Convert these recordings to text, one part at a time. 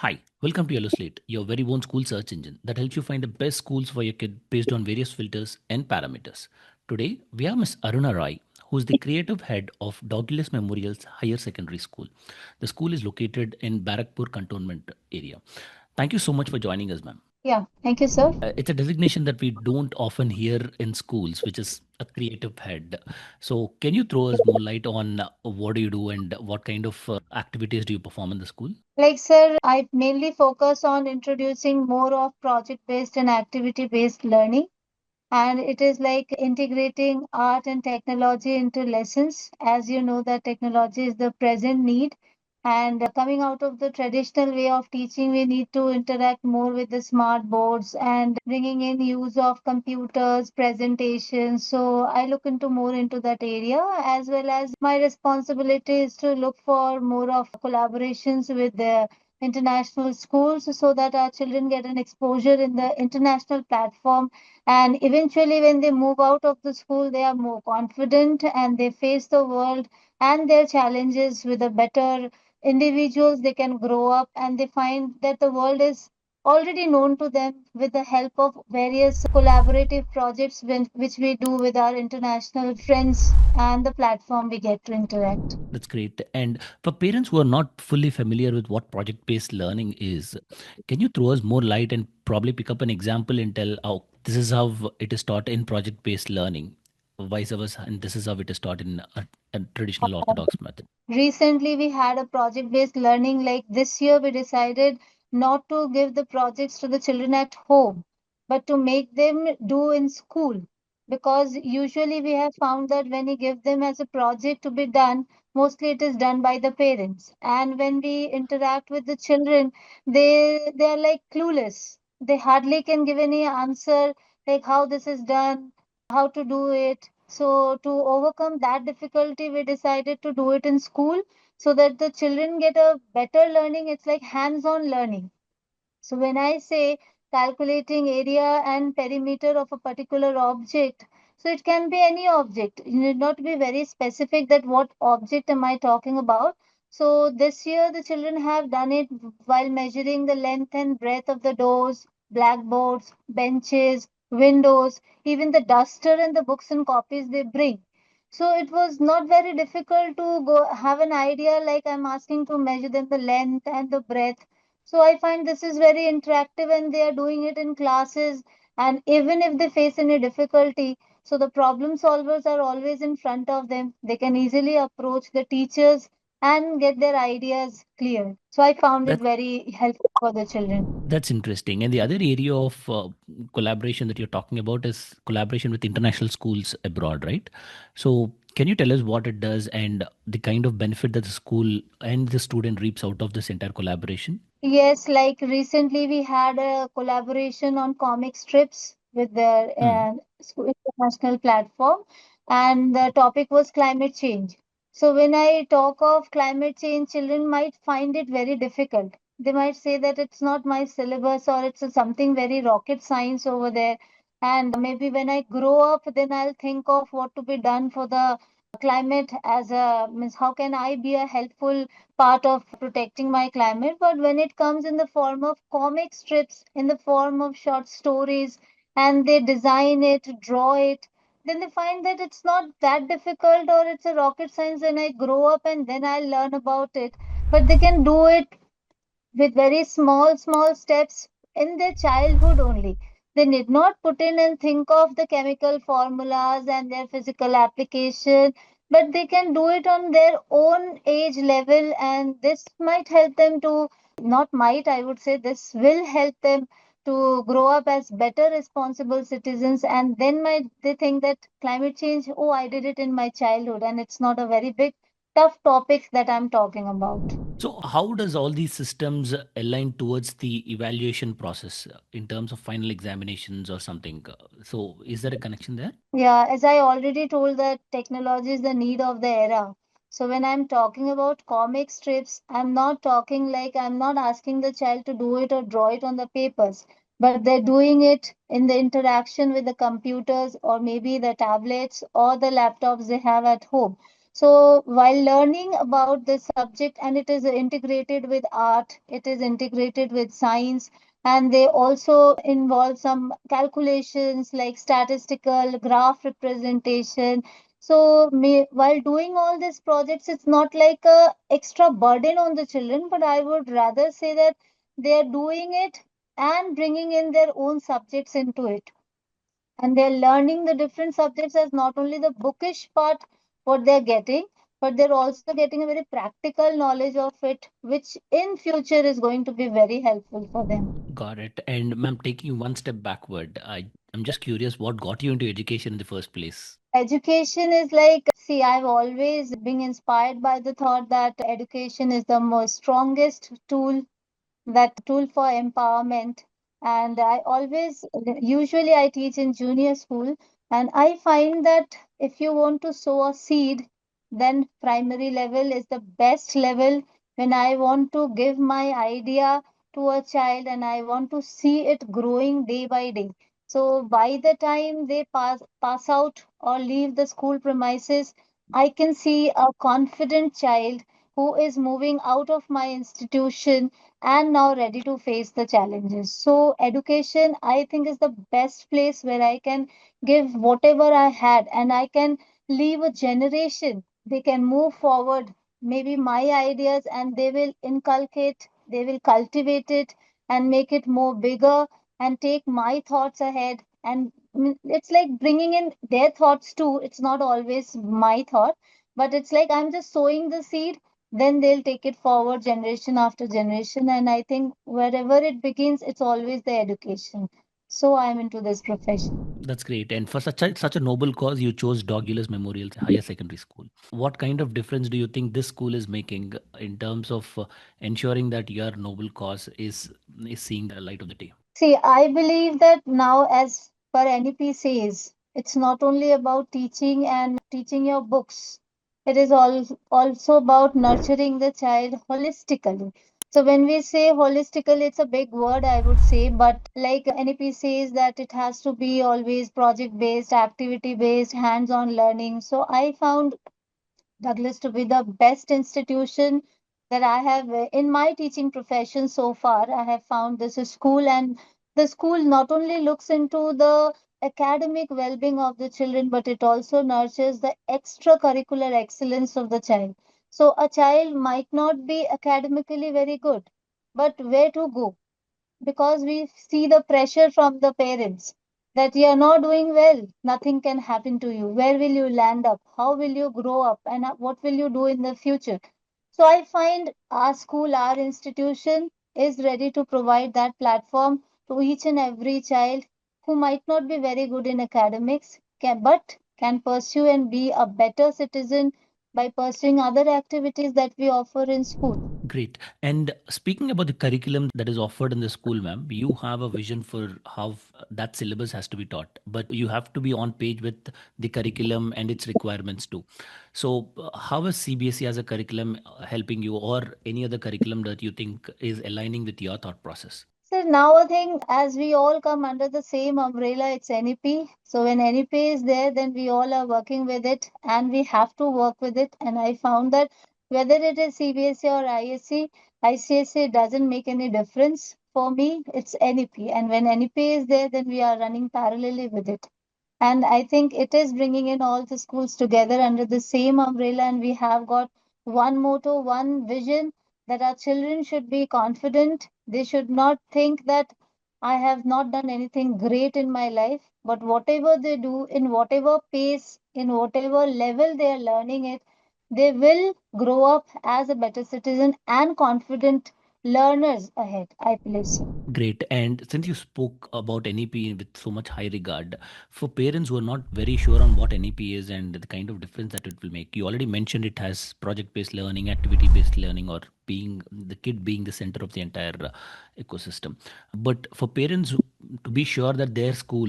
Hi, welcome to Slate, your very own school search engine that helps you find the best schools for your kid based on various filters and parameters. Today, we have Miss Aruna Roy, who is the creative head of Douglas Memorial's Higher Secondary School. The school is located in Barrackpore Cantonment area. Thank you so much for joining us, ma'am. Yeah, thank you, sir. It's a designation that we don't often hear in schools, which is a creative head. So, can you throw us more light on what do you do and what kind of activities do you perform in the school? Like, sir, I mainly focus on introducing more of project-based and activity-based learning. And it is like integrating art and technology into lessons. As you know, that technology is the present need. And coming out of the traditional way of teaching, we need to interact more with the smart boards and bringing in use of computers, presentations. So I look into more into that area, as well as my responsibility is to look for more of collaborations with the international schools so that our children get an exposure in the international platform, and eventually when they move out of the school they are more confident and they face the world and their challenges with a better individuals. They can grow up and they find that the world is already known to them with the help of various collaborative projects which we do with our international friends and the platform we get to interact. That's great. And for parents who are not fully familiar with what project based learning is, can you throw us more light and probably pick up an example and tell, oh, this is how it is taught in project based learning, vice versa, and this is how it is taught in a traditional orthodox method? Recently, we had a project based learning. Like this year, we decided not to give the projects to the children at home, but to make them do in school. Because usually we have found that when you give them as a project to be done, mostly it is done by the parents. And when we interact with the children, they are like clueless. They hardly can give any answer like how this is done, how to do it. So, to overcome that difficulty, we decided to do it in school so that the children get a better learning. It's like hands on learning. So when I say calculating area and perimeter of a particular object, so it can be any object. You need not be very specific that what object am I talking about. So this year the children have done it while measuring the length and breadth of the doors, blackboards, benches, windows, even the duster and the books and copies they bring. So it was not very difficult to go have an idea like I'm asking to measure them the length and the breadth. So I find this is very interactive and they are doing it in classes. And even if they face any difficulty, so the problem solvers are always in front of them. They can easily approach the teachers and get their ideas clear. So I found it That very helpful for the children. that's interesting. And the other area of collaboration that you're talking about is collaboration with international schools abroad, right? So, can you tell us what it does and the kind of benefit that the school and the student reaps out of this entire collaboration? Yes, like recently we had a collaboration on comic strips with the Mm. international platform, and the topic was climate change. So when I talk of climate change, children might find it very difficult. They might say that it's not my syllabus or it's something very rocket science over there. And maybe when I grow up, then I'll think of what to be done for the climate as a means how can I be a helpful part of protecting my climate. But when it comes in the form of comic strips, in the form of short stories, and they design it, draw it, then they find that it's not that difficult or it's a rocket science. Then I grow up and then I learn about it. But they can do it with very small steps in their childhood only. They need not put in and think of the chemical formulas and their physical application, but they can do it on their own age level, and this might help them to, not might, I would say, this will help them to grow up as better responsible citizens. And then might they think that climate change, oh, I did it in my childhood, and it's not a very big, tough topic that I'm talking about. So, how does all these systems align towards the evaluation process in terms of final examinations or something? So, is there a connection there? Yeah, as I already told that technology is the need of the era. So when I'm talking about comic strips, I'm not talking like I'm not asking the child to do it or draw it on the papers, but they're doing it in the interaction with the computers or maybe the tablets or the laptops they have at home. So while learning about this subject, and it is integrated with art, it is integrated with science, and they also involve some calculations like statistical graph representation. So while doing all these projects, it's not like a extra burden on the children, but I would rather say that they are doing it and bringing in their own subjects into it, and they're learning the different subjects as not only the bookish part what they're getting, but they're also getting a very practical knowledge of it, which in future is going to be very helpful for them. Got it. And ma'am, taking you one step backward, I'm just curious what got you into education in the first place? Education is like, see, I've always been inspired by the thought that education is the most strongest tool, that tool for empowerment. And I always, usually I teach in junior school, and I find that if you want to sow a seed, then primary level is the best level. When I want to give my idea to a child and I want to see it growing day by day, so by the time they pass out or leave the school premises, I can see a confident child who is moving out of my institution and now ready to face the challenges. So, education, I think, is the best place where I can give whatever I had and I can leave a generation. They can move forward, maybe my ideas, and they will inculcate, they will cultivate it and make it more bigger and take my thoughts ahead. And it's like bringing in their thoughts too. It's not always my thought, but it's like I'm just sowing the seed, then they'll take it forward generation after generation. And I think wherever it begins, it's always the education. So I'm into this profession. That's great. And for such a noble cause, you chose Dogulus Memorial Higher Secondary School. What kind of difference do you think this school is making in terms of ensuring that your noble cause is seeing the light of the day? See, I believe that now, as per NEP says, it's not only about teaching and teaching your books. It is also about nurturing the child holistically. So when we say holistically, it's a big word, I would say, but like NEP says that it has to be always project based, activity based, hands on learning. So I found Douglas to be the best institution that I have in my teaching profession so far. I have found this is school, and the school not only looks into the academic well being of the children, but it also nurtures the extracurricular excellence of the child. So, a child might not be academically very good, but where to go? Because we see the pressure from the parents that you are not doing well, nothing can happen to you. Where will you land up? How will you grow up? And what will you do in the future? So I find our school, our institution is ready to provide that platform to each and every child who might not be very good in academics, but can pursue and be a better citizen by pursuing other activities that we offer in school. Great. And speaking about the curriculum that is offered in the school, ma'am, you have a vision for how that syllabus has to be taught, but you have to be on page with the curriculum and its requirements too. So, how is CBSE as a curriculum helping you, or any other curriculum that you think is aligning with your thought process? So now I think as we all come under the same umbrella, it's NEP. So when NEP is there, then we all are working with it and we have to work with it. And I found that whether it is CBSE or ISC, ICSE doesn't make any difference. For me, it's NEP. And when NEP is there, then we are running parallelly with it. And I think it is bringing in all the schools together under the same umbrella. And we have got one motto, one vision, that our children should be confident. They should not think that I have not done anything great in my life, but whatever they do, in whatever pace, in whatever level they are learning it, they will grow up as a better citizen and confident learners ahead. I believe so. Great. And since you spoke about NEP with so much high regard, for parents who are not very sure on what NEP is and the kind of difference that it will make, you already mentioned it has project based learning, activity based learning, or being the kid being the center of the entire ecosystem. But for parents to be sure that their school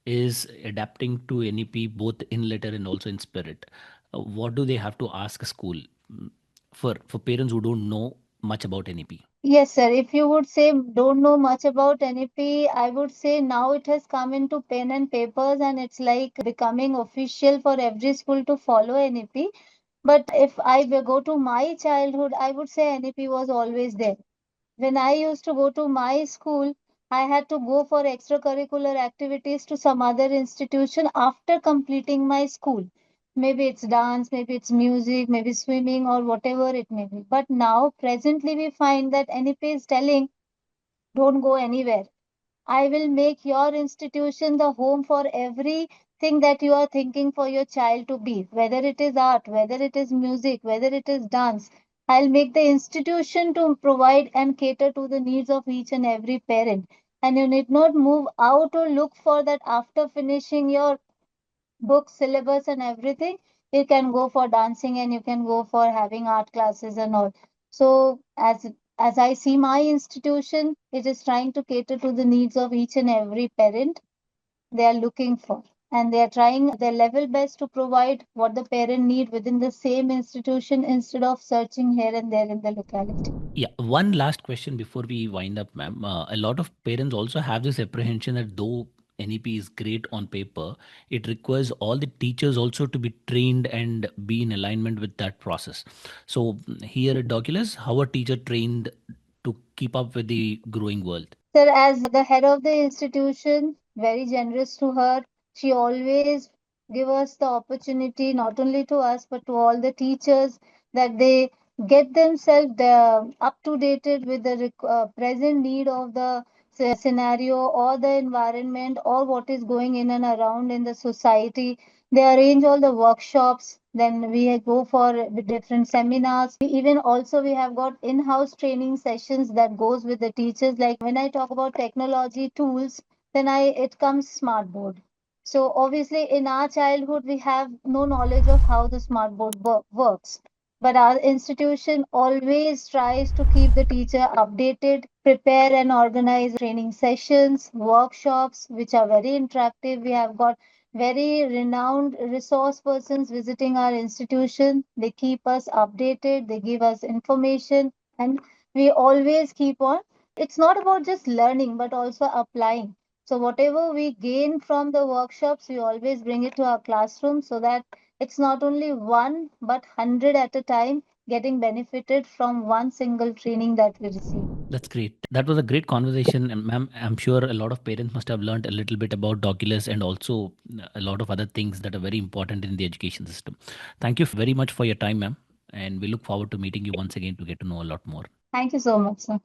is adapting to NEP both in letter and also in spirit, what do they have to ask a school for parents who don't know much about NEP? Yes, sir. If you would say don't know much about NEP, I would say now it has come into pen and papers and it's like becoming official for every school to follow NEP. But if I go to my childhood, I would say NEP was always there. When I used to go to my school, I had to go for extracurricular activities to some other institution after completing my school. Maybe it's dance, maybe it's music, maybe swimming, or whatever it may be. But now, presently, we find that NEP is telling don't go anywhere. I will make your institution the home for everything that you are thinking for your child to be, whether it is art, whether it is music, whether it is dance. I'll make the institution to provide and cater to the needs of each and every parent. And you need not move out or look for that after finishing your book syllabus and everything. You can go for dancing and you can go for having art classes and all. So as I see my institution, it is trying to cater to the needs of each and every parent they are looking for, and they are trying their level best to provide what the parent need within the same institution instead of searching here and there in the locality. Yeah, one last question before we wind up, ma'am. A lot of parents also have this apprehension that though NEP is great on paper, it requires all the teachers also to be trained and be in alignment with that process. So here at Doculus, how are teacher trained to keep up with the growing world? Sir, as the head of the institution, very generous to her. She always give us the opportunity, not only to us, but to all the teachers, that they get themselves up to dated with the present need of the scenario or the environment or what is going in and around in the society. They arrange all the workshops. Then we go for different seminars. We even also we have got in-house training sessions that goes with the teachers. Like when I talk about technology tools, then I it comes smart board. So obviously in our childhood we have no knowledge of how the smart board works. But our institution always tries to keep the teacher updated, prepare and organize training sessions, workshops, which are very interactive. We have got very renowned resource persons visiting our institution. They keep us updated, they give us information, and we always keep on. It's not about just learning, but also applying. So, whatever we gain from the workshops, we always bring it to our classroom so that it's not only one, but 100 at a time getting benefited from one single training that we receive. That's great. That was a great conversation, and ma'am, I'm sure a lot of parents must have learned a little bit about Doculus and also a lot of other things that are very important in the education system. Thank you very much for your time, ma'am, and we look forward to meeting you once again to get to know a lot more. Thank you so much, sir.